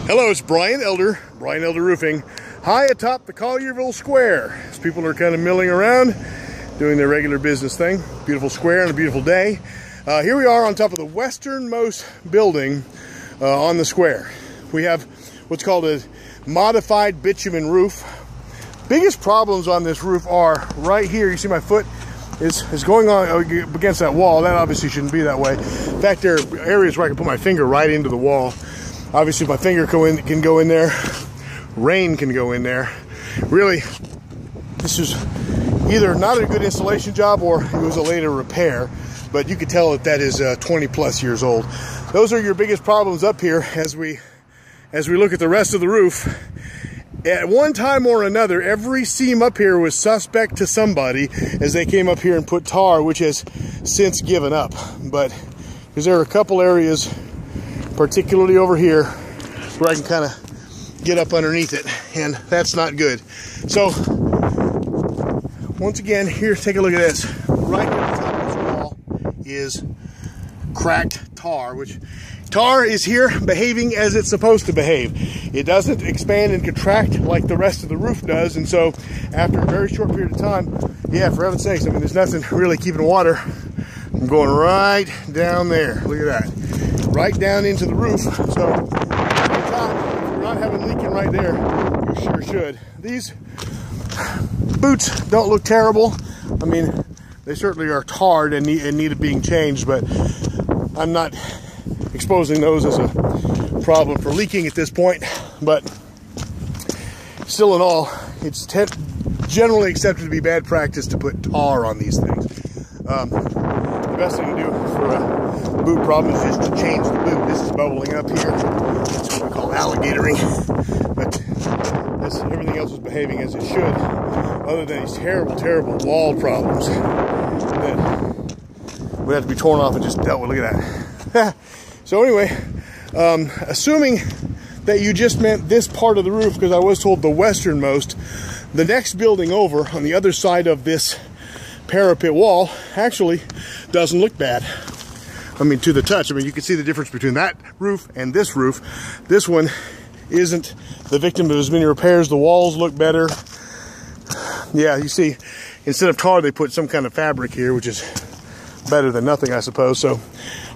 Hello, it's Brian Elder Roofing, high atop the Collierville Square. As people are kind of milling around, doing their regular business thing. Beautiful square and a beautiful day. Here we are on top of the westernmost building on the square. We have what's called a modified bitumen roof. Biggest problems on this roof are right here. You see my foot is going on against that wall. That obviously shouldn't be that way. In fact, there are areas where I can put my finger right into the wall. Obviously, if my finger can go in there, rain can go in there. Really, this is either not a good installation job or it was a later repair, but you could tell that that is 20 plus years old. Those are your biggest problems up here as we look at the rest of the roof. At one time or another, every seam up here was suspect to somebody as they came up here and put tar, which has since given up. But because there are a couple areas, particularly over here, where I can kind of get up underneath it, and that's not good. So once again, here, take a look at this. Right at the top of this wall is cracked tar, which tar is here behaving as it's supposed to behave. It doesn't expand and contract like the rest of the roof does, and so after a very short period of time, yeah, for heaven's sakes, I mean, there's nothing really keeping water from going right down there. Look at that. Right down into the roof. So at the top, if you're not having leaking right there, you sure should. These boots don't look terrible. I mean, they certainly are tarred and needed being changed, but I'm not exposing those as a problem for leaking at this point. But still in all, it's generally accepted to be bad practice to put tar on these things. The best thing to do for a boot problem is just to change the boot. This is bubbling up here. That's what we call alligatoring. But everything else is behaving as it should, other than these terrible, terrible wall problems that would have to be torn off and just dealt with. Look at that. So anyway, assuming that you just meant this part of the roof, because I was told the westernmost, the next building over on the other side of this parapet wall actually doesn't look bad. I mean, to the touch. I mean, you can see the difference between that roof and this roof. This one isn't the victim of as many repairs. The walls look better. Yeah, you see, instead of tar, they put some kind of fabric here, which is better than nothing, I suppose. So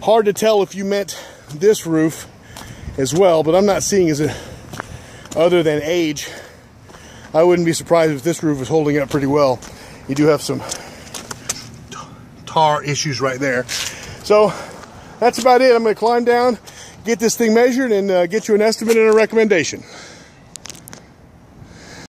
hard to tell if you meant this roof as well, but I'm not seeing as a, other than age, I wouldn't be surprised if this roof was holding up pretty well. You do have some tar issues right there. So that's about it. I'm going to climb down, get this thing measured, and get you an estimate and a recommendation.